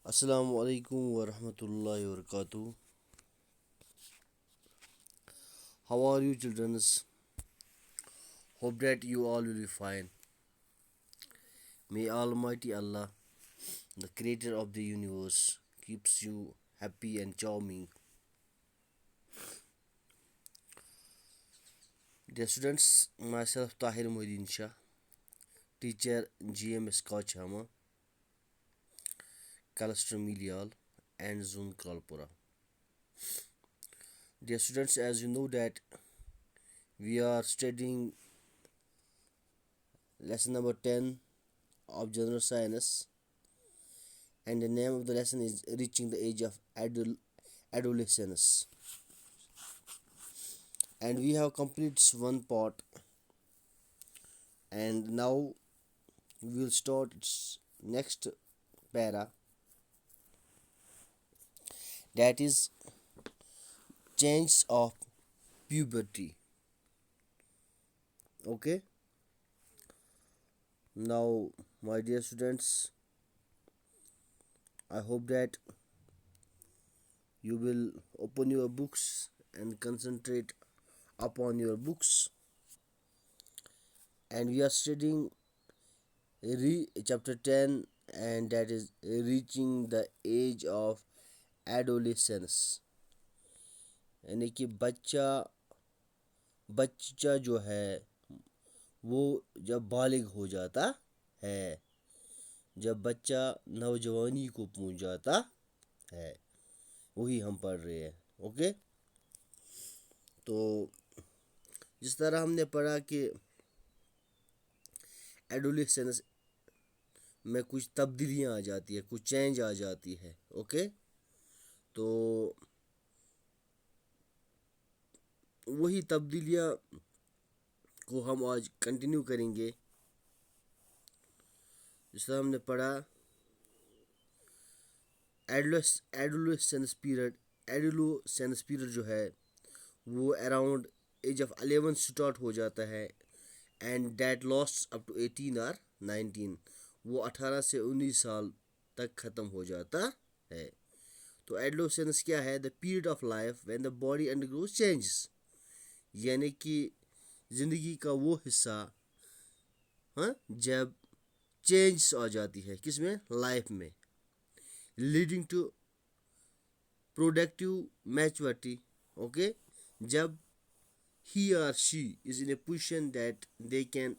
السلام علیکم ورحمۃ اللہ وبرکاتہ. How are you, childrens? Hope that you all will be fine. May Almighty Allah, the creator of the universe, keeps you happy and charming. Dear students, myself Tahir Muhyiddin Shah, teacher GMS Kachhama, Calastro Milial, and Zone Kalpura. Dear students, as you know that we are studying lesson number 10 of general science, and the name of the lesson is reaching the age of adolescence, and we have completed one part, and now we will start its next para, that is change of puberty. Okay, now my dear students, I hope that you will open your books and concentrate upon your books, and we are studying chapter 10, and that is reaching the age of adolescence. یعنی کہ بچہ جو ہے وہ جب بالغ ہو جاتا ہے، جب بچہ نوجوانی کو پہنچ جاتا ہے، وہی ہم پڑھ رہے ہیں. اوکے، تو جس طرح ہم نے پڑھا کہ ایڈولیسنس میں کچھ تبدیلیاں آ جاتی ہے، کچھ چینج آ جاتی ہے. اوکے، تو وہی تبدیلیاں کو ہم آج کنٹینیو کریں گے. جس طرح ہم نے پڑھا ایڈولسنس پیریڈ جو ہے وہ اراؤنڈ ایج آف 11 سٹارٹ ہو جاتا ہے، and that last up to 18 اور 19، وہ 18 سے 19 سال تک ختم ہو جاتا ہے. تو ایڈولسنس کیا ہے؟ The period of life when the body undergoes changes, یعنی کہ زندگی کا وہ حصہ جب چینجز آ جاتی ہے، کس میں؟ لائف میں، leading to productive maturity. Okay, جب he or she is in a position that they can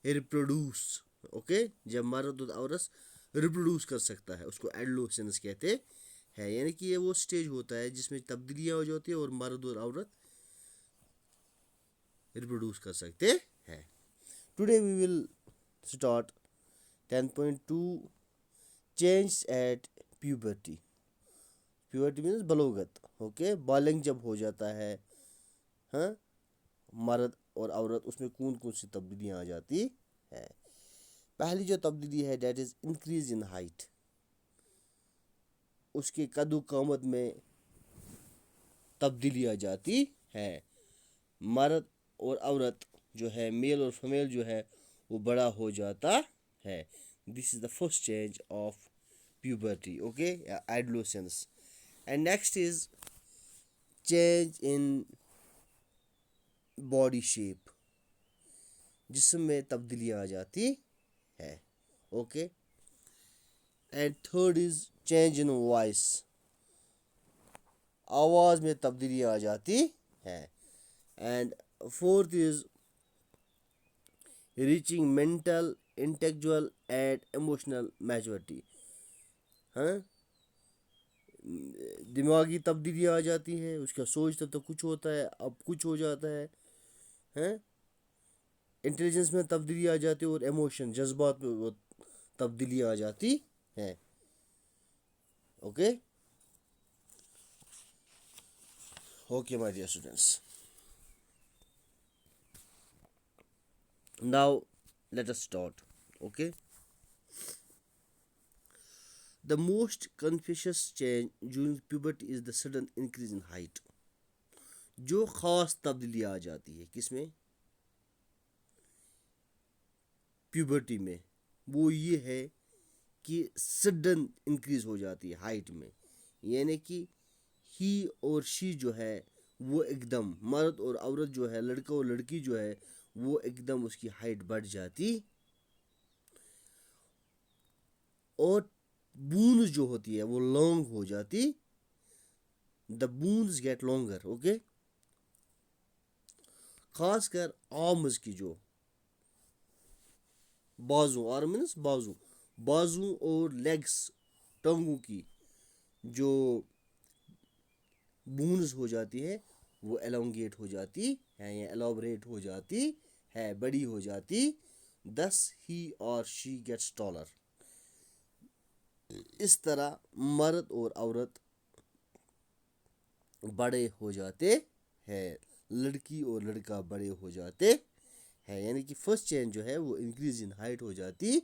reproduce. Okay, جب مرد اور عورت ریپروڈیوس کر سکتا ہے، اس کو ایڈولسنس کہتے ہیں. یعنی کہ یہ وہ سٹیج ہوتا ہے جس میں تبدیلیاں ہو جاتی ہیں اور مرد اور عورت ریپروڈیوس کر سکتے ہیں. Today we will start 10.2 change at puberty. Puberty means بلوغت. اوکے، بالغ جب ہو جاتا ہے مرد اور عورت، اس میں کون سی تبدیلیاں آ جاتی ہے. پہلی جو تبدیلی ہے that is increase in height. اس کے قد و قامت میں تبدیلی آ جاتی ہے. مرد اور عورت جو ہے، میل اور فیمیل جو ہے، وہ بڑا ہو جاتا ہے. This is the first change of puberty. Okay, adolescence. And next is change in body shape. جسم میں تبدیلیاں آ جاتی ہے. Okay, and third is change in voice. آواز میں تبدیلیاں آ جاتی ہے. And fourth is reaching mental intellectual and emotional maturity. دماغی تبدیلیاں آ جاتی ہیں، اس کا سوچ تب تک کچھ ہوتا ہے، اب کچھ ہو جاتا ہے. انٹیلیجنس میں تبدیلی آ جاتی ہے، اور ایموشن، جذبات میں تبدیلی آ جاتی ہے. Okay okay my dear students, now let us start. Okay, the most conspicuous change during puberty is the sudden increase in height. جو خاص تبدیلی آ جاتی ہے کس میں؟ پیوبرٹی میں. وہ یہ ہے کہ سڈن انکریز ہو جاتی ہے ہائٹ میں، یعنی کہ ہی اور شی جو ہے وہ ایک دم، مرد اور عورت جو ہے، لڑکا اور لڑکی جو ہے، وہ ایک دم اس کی ہائٹ بڑھ جاتی، اور بونز جو ہوتی ہے وہ لانگ ہو جاتی. دا بونز گیٹ لانگر. اوکے، خاص کر آرمز کی جو بازو، آرمز بازو اور لیگس، ٹانگوں کی جو بونز ہو جاتی ہے وہ ایلونگیٹ ہو جاتی ہے یا ایلابریٹ ہو جاتی ہے، بڑی ہو جاتی. thus he or she gets taller. اس طرح مرد اور عورت بڑے ہو جاتے ہیں، لڑکی اور لڑکا بڑے ہو جاتے ہیں، یعنی کہ فرسٹ چینج جو ہے وہ انکریز ان ہائٹ ہو جاتی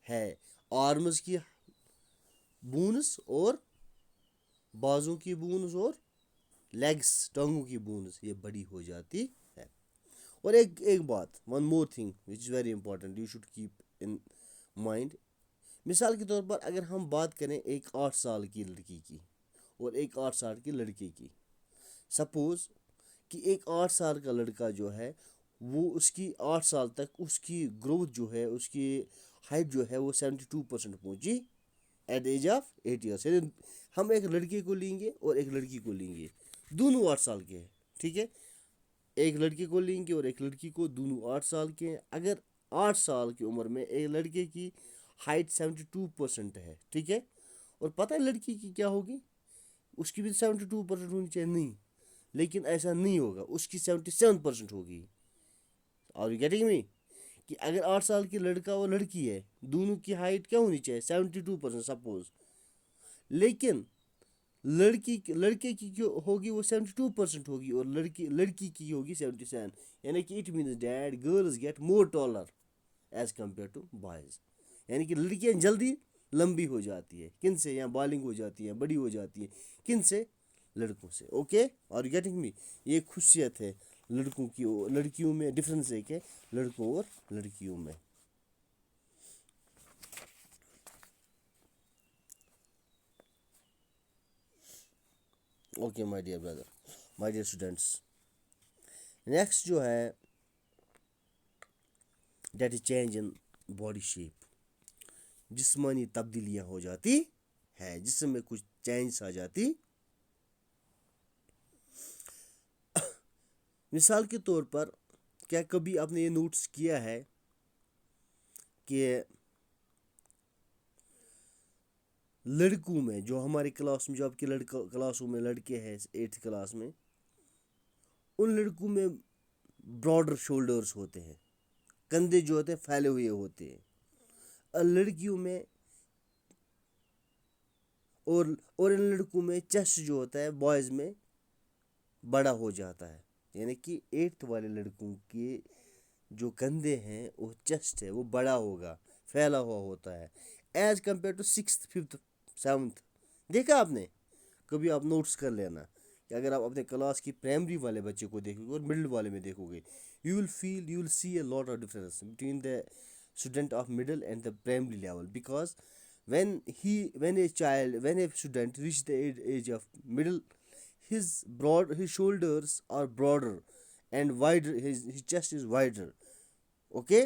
ہے. آرمز کی بونز اور بازو کی بونز اور لیگس، ٹانگوں کی بونز، یہ بڑی ہو جاتی ہے. اور ایک بات، one more thing which is very important you should keep in mind. مثال کے طور پر اگر ہم بات کریں ایک 8 سال کی لڑکی کی اور ایک 8 سال کی لڑکے کی، سپوز کہ ایک 8 سال کا لڑکا جو ہے وہ اس کی 8 سال تک اس کی گروتھ جو ہے، اس کی ہائٹ جو ہے وہ 72% پہنچی ایٹ ایج آف 8 ایئرس. یعنی ہم ایک لڑکے کو لیں گے اور ایک لڑکی کو لیں گے، دونوں 8 سال کے ہیں، ٹھیک ہے. ایک لڑکے کو لیں گے اور ایک لڑکی کو، دونوں 8 سال کے ہیں. اگر 8 سال کی عمر میں ایک لڑکے کی ہائٹ 72% ہے، ٹھیک ہے، اور پتہ ہے لڑکی کی کیا ہوگی، اس کی بھی 72% ہونی چاہیے، نہیں، لیکن ایسا نہیں ہوگا، اس کی 77% ہوگی. اور یو گیٹنگ می؟ کہ اگر 8 سال کی لڑکا اور لڑکی ہے، دونوں کی ہائٹ کیا ہونی چاہیے، 72% سپوز، لیکن لڑکے کی جو ہوگی وہ 72% ہوگی اور لڑکی کی ہوگی 77. یعنی کہ it means that girls get more taller as compare to boys. یعنی کہ لڑکیاں جلدی لمبی ہو جاتی ہے، کن سے، یا بالنگ ہو جاتی ہے، بڑی ہو جاتی ہے، کن سے، لڑکوں سے. اوکے، اور گیٹنگ می؟ یہ خصوصیت ہے لڑکوں کی، لڑکیوں میں ڈفرینس ہے کہ لڑکوں اور لڑکیوں میں. Okay my dear brother, my dear students, next جو ہے that is change in body shape. جسمانی تبدیلیاں ہو جاتی ہے، جسم میں کچھ چینج آ جاتی. مثال کے طور پر کیا کبھی آپ نے یہ نوٹس کیا ہے کہ لڑکوں میں، جو ہمارے کلاس میں، جو آپ کے کلاسوں میں لڑکے ہیں 8th کلاس میں، ان لڑکوں میں براڈر شولڈرز ہوتے ہیں، کندھے جو ہوتے ہیں پھیلے ہوئے ہوتے ہیں. لڑکیوں میں اور ان لڑکوں میں چیسٹ جو ہوتا ہے بوائز میں بڑا ہو جاتا ہے. یعنی کہ 8th والے لڑکوں کے جو کندھے ہیں، وہ چیسٹ ہے وہ بڑا ہوگا، پھیلا ہوا ہوتا ہے، as compare to 6th 5th 7th. دیکھا آپ نے؟ کبھی آپ نوٹس کر لینا کہ اگر آپ اپنے کلاس کی پرائمری والے بچے کو دیکھو گے اور مڈل والے میں دیکھو گے، you will see a lot of difference between the student of middle and the primary level. Because when a student reach the age of middle, his shoulders are broader and wider, his chest is wider. Okay,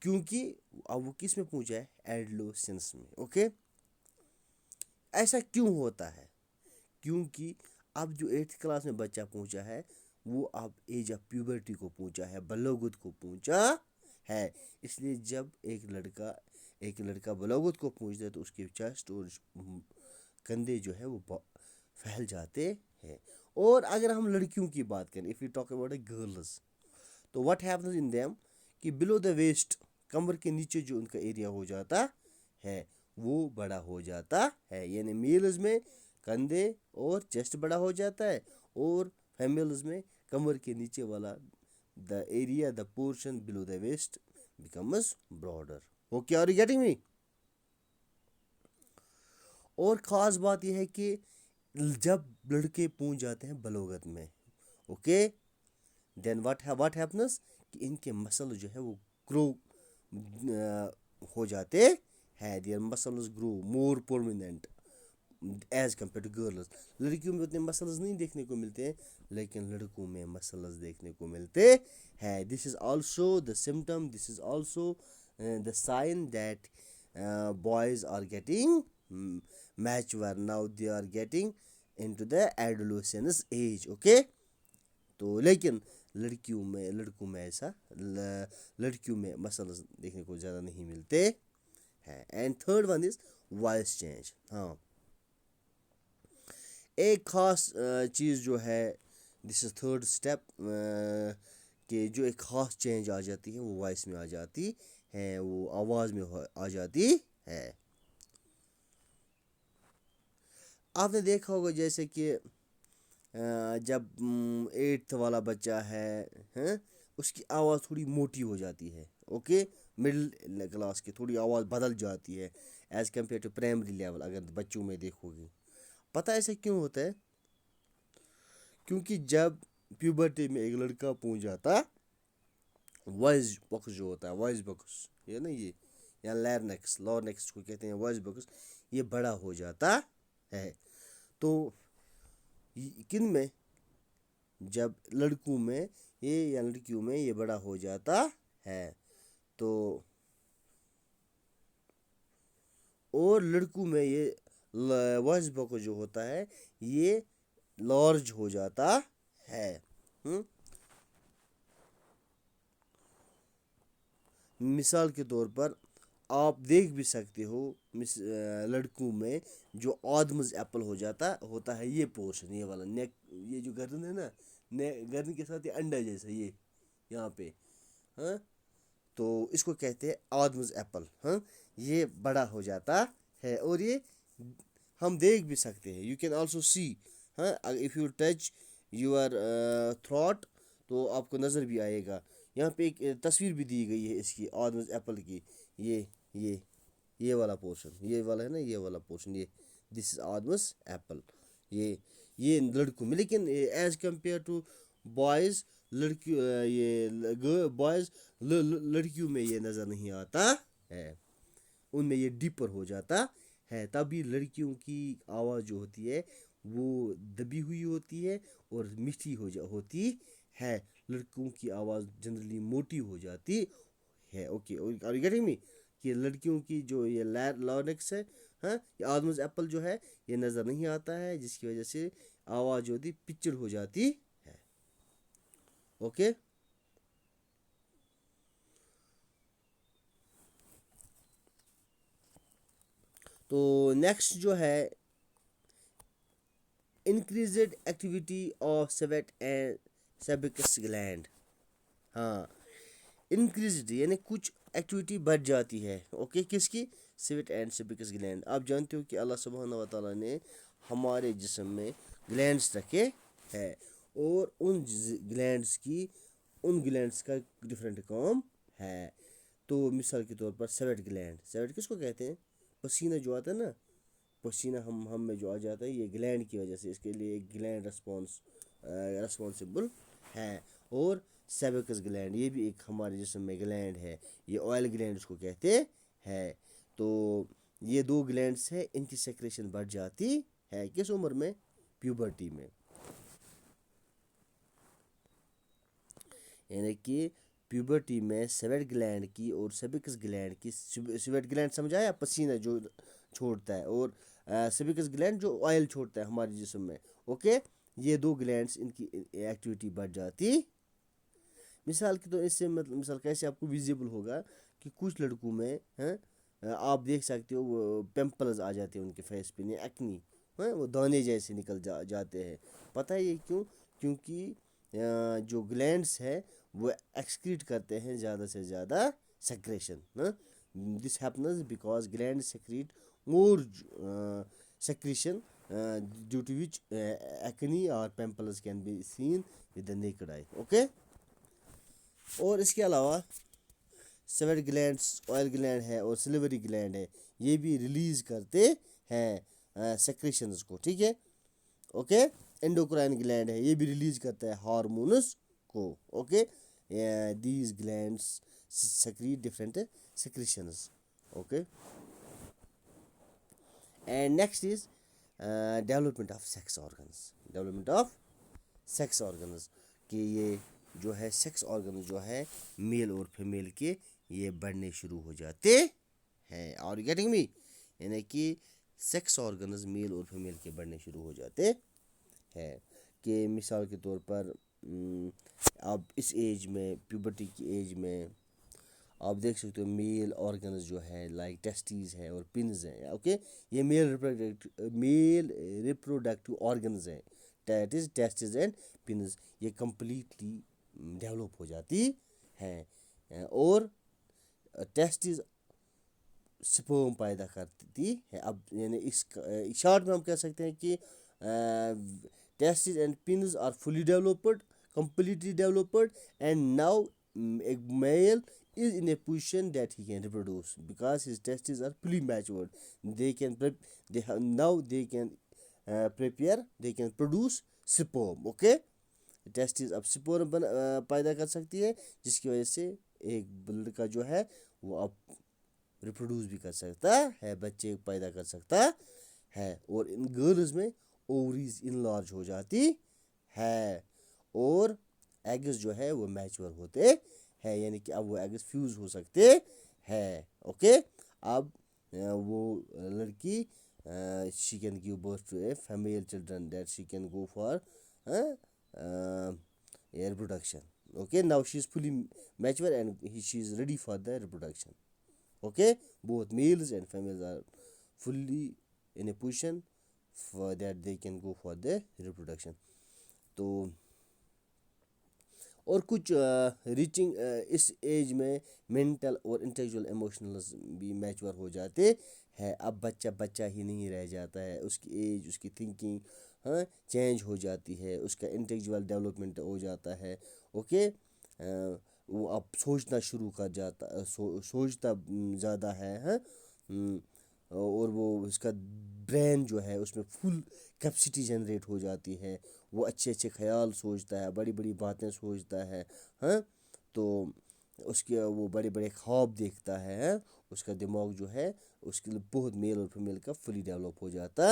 کیونکہ اب وہ کس میں پہنچا ہے، adolescence میں. Okay, ایسا کیوں ہوتا ہے؟ کیونکہ اب جو 8th کلاس میں بچہ پہنچا ہے وہ اب ایج آف پیوبرٹی کو پہنچا ہے، بلوغت کو پہنچا ہے. اس لیے جب ایک لڑکا بلوغت کو پہنچتا ہے تو اس کے چیسٹ اور کندھے جو ہے وہ پھیل جاتے ہیں. اور اگر ہم لڑکیوں کی بات کریں، if you talk about a girls, تو واٹ ہیپنز ان دیم کہ بلو دا ویسٹ، کمر کے نیچے جو ان کا ایریا ہو جاتا ہے وہ بڑا ہو جاتا ہے. یعنی میلز میں کندھے اور چیسٹ بڑا ہو جاتا ہے، اور فیمیلز میں کمر کے نیچے والا the area, the portion below the waist becomes broader. Okay, are you getting me? اور خاص بات یہ ہے کہ جب لڑکے پہنچ جاتے ہیں بلوغت میں، اوکے، دین واٹ ہیپنس کہ ان کے مسل جو ہے وہ گرو ہو جاتے ہے, their muscles grow more prominent as compare to girls. لڑکیوں میں اتنے مسلز نہیں دیکھنے کو ملتے ہیں لیکن لڑکوں میں مسلز دیکھنے کو ملتے ہیں. This is also the symptom, this is also the sign that boys are getting mature now, they are getting into the adolescence age. Okay, تو لیکن لڑکوں میں ایسا لڑکیوں میں مسلز دیکھنے کو زیادہ نہیں ملتے ہیں. And third one is voice change. ہاں, ایک خاص چیز جو ہے, دس از تھرڈ اسٹیپ, کہ جو ایک خاص چینج آ جاتی ہے وہ وائس میں آ جاتی ہے, وہ آواز میں آ جاتی ہے. آپ نے دیکھا ہوگا جیسے کہ جب 8th والا بچہ ہے, اس کی آواز تھوڑی موٹی ہو جاتی ہے. اوکے, مڈل کلاس کی تھوڑی آواز بدل جاتی ہے as compare to primary level. اگر بچوں میں دیکھو گے, پتہ ایسا کیوں ہوتا ہے؟ کیونکہ جب پیوبرٹی میں ایک لڑکا پہنچ جاتا, وائس باکس جو ہوتا ہے, وائس باکس یہ نا, یہ یا لارنکس کو کہتے ہیں وائس باکس, یہ بڑا ہو جاتا ہے. تو کن میں, جب لڑکوں میں یہ یا لڑکیوں میں یہ بڑا ہو جاتا ہے, تو اور لڑکوں میں یہ وائس باکس جو ہوتا ہے یہ لارج ہو جاتا ہے. مثال کے طور پر آپ دیکھ بھی سکتے ہو لڑکوں میں جو آدمز ایپل ہوتا ہے یہ پورشن, یہ والا نیک, یہ جو گردن ہے نا, گردن کے ساتھ یہ انڈا جیسا, یہ یہاں پہ, ہاں, تو اس کو کہتے ہیں آدمز ایپل. ہاں, یہ بڑا ہو جاتا ہے اور یہ ہم دیکھ بھی سکتے ہیں. یو کین آلسو سی, ہاں, if you touch your throat تو آپ کو نظر بھی آئے گا. یہاں پہ ایک تصویر بھی دی گئی ہے اس کی آدمز ایپل کی, یہ والا پورشن, یہ والا ہے نا, یہ والا پورشن, یہ دس از آدمز ایپل. یہ لڑکوں میں, لیکن as compare to boys, boys لڑکیوں میں یہ نظر نہیں آتا ہے, ان میں یہ ڈیپر ہو جاتا ہے. تبھی لڑکیوں کی آواز جو ہوتی ہے وہ دبی ہوئی ہوتی ہے اور میٹھی ہوتی ہے, لڑکوں کی آواز جنرلی موٹی ہو جاتی ہے. اوکے, اور گیٹنگ می, کہ لڑکیوں کی جو یہ لارنکس ہے, ہاں, یہ آدمز ایپل جو ہے یہ نظر نہیں آتا ہے, جس کی وجہ سے آواز جو ہوتی پچڑ ہو جاتی ہے. اوکے, تو نیکسٹ جو ہے increased activity of sweat and sebaceous gland. ہاں, انکریزڈ یعنی کچھ ایکٹیویٹی بڑھ جاتی ہے. اوکے, کس کی؟ Sweat and sebaceous gland. آپ جانتے ہو کہ اللہ سبحانہ و تعالیٰ نے ہمارے جسم میں گلینڈس رکھے ہے, اور ان گلینڈس کا ڈفرینٹ کام ہے. تو مثال کے طور پر سویٹ گلینڈ, سویٹ کس کو کہتے ہیں؟ پسینہ جو آتا ہے نا, پسینہ ہم میں جو آ جاتا ہے یہ گلینڈ کی وجہ سے, اس کے لیے ایک گلینڈ رسپانسبل ہے. اور سیبکس گلینڈ یہ بھی ایک ہمارے جسم میں گلینڈ ہے, یہ آئل گلینڈ اس کو کہتے ہیں. تو یہ دو گلینڈس ہے, ان کی سیکریشن بڑھ جاتی ہے کس عمر میں؟ پیوبرٹی میں. یعنی کہ پیوبرٹی میں سویٹ گلینڈ کی اور سیبکس گلینڈ کی, سویٹ گلینڈ سمجھایا پسینہ جو چھوڑتا ہے, اور سیبکس گلینڈ جو آئل چھوڑتا ہے ہمارے جسم میں. اوکے, یہ دو گلینڈس ان کی ایکٹیویٹی بڑھ جاتی. مثال کی تو اس سے مثال کیسے آپ کو ویزیبل ہوگا کہ کچھ لڑکوں میں آپ دیکھ سکتے ہو وہ پمپلز آ جاتے ہیں ان کے فیس پہ, ایکنی, وہ دانے جیسے نکل جاتے ہیں. پتہ ہے یہ کیوں؟ کیونکہ جو گلینڈس ہے وہ ایکسکریٹ کرتے ہیں زیادہ سے زیادہ secretion. This happens because gland secrete more secretion due to which acne or pimples can be seen with the naked eye. Okay, اور اس کے علاوہ سویٹ گلینڈس, آئل گلینڈ ہے اور سلیوری گلینڈ ہے, یہ بھی ریلیز کرتے ہیں سیکریشنز کو. ٹھیک ہے, اوکے, انڈوکرائن گلینڈ ہے, یہ بھی ریلیز کرتا ہے ہارمونز کو. Okay, these glands secrete different secretions. Okay, And next is development of sex organs. Development of sex organs کہ یہ جو ہے سیکس آرگنز جو ہے میل اور فیمیل کے یہ بڑھنے شروع ہو جاتے ہیں. اور گیٹنگ می؟ یعنی کہ سیکس آرگنز میل اور فیمیل کے بڑھنے شروع ہو جاتے ہیں. کہ مثال کے طور پر اب اس ایج میں پیوبرٹی کی ایج میں آپ دیکھ سکتے ہو میل آرگنز جو ہے لائک ٹیسٹیز ہیں اور پنز ہیں. اوکے یہ میل ریپروڈکٹیو آرگنز ہیں. That is testes and pins. یہ کمپلیٹلی ڈیولپ ہو جاتی ہیں. اور ٹیسٹیز سپرم پیدا کرتی ہے. اب یعنی اس شارٹ میں ہم کہہ سکتے ہیں کہ testes and penis are fully developed, completely developed, and now a male is in a position that he can reproduce because his testes are fully matured. They can they can prepare, they can produce sperm. Okay, testes اب sperm پیدا کر سکتی ہے جس کی وجہ سے ایک لڑکا جو ہے وہ اب ریپروڈیوس بھی کر سکتا ہے, بچے پیدا کر سکتا ہے. اور ان گرلز میں اووریز انلارج ہو جاتی ہے اور ایگز جو ہے وہ میچور ہوتے ہیں, یعنی کہ اب وہ ایگز فیوز ہو سکتے ہیں. اوکے اب وہ لڑکی she can give birth to a female children that she can go for reproduction. Okay, now she is fully mature and she is ready for the reproduction. Okay, both males and females are fully in a position for that they can go for the reproduction. تو اور کچھ reaching اس age میں mental اور intellectual ایموشنلز بھی mature ہو جاتے ہیں. اب بچہ ہی نہیں رہ جاتا ہے, اس کی ایج, اس کی تھنکنگ چینج ہو جاتی ہے, اس کا انٹلیکچوئل ڈیولپمنٹ ہو جاتا ہے. اوکے وہ اب سوچنا شروع کر جاتا, سوچتا زیادہ ہے اور وہ اس کا برین جو ہے اس میں فل کیپیسٹی جنریٹ ہو جاتی ہے. وہ اچھے اچھے خیال سوچتا ہے, بڑی بڑی باتیں سوچتا ہے, تو اس کے وہ بڑے بڑے خواب دیکھتا ہے. اس کا دماغ جو ہے اس کے لیے بہت میل اور فیمیل کا فلی ڈیولپ ہو جاتا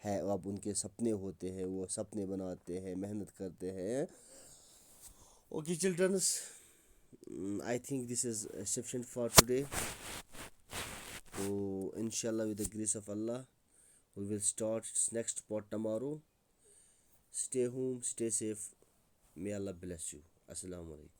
ہے. اب ان کے سپنے ہوتے ہیں, وہ سپنے بناتے ہیں, محنت کرتے ہیں. Okay childrens, I think this is sufficient for today. تو انشاءاللہ ود دا گریس آف اللہ we will start next part tomorrow. Stay home, stay safe. May Allah bless you. Assalamu alaikum.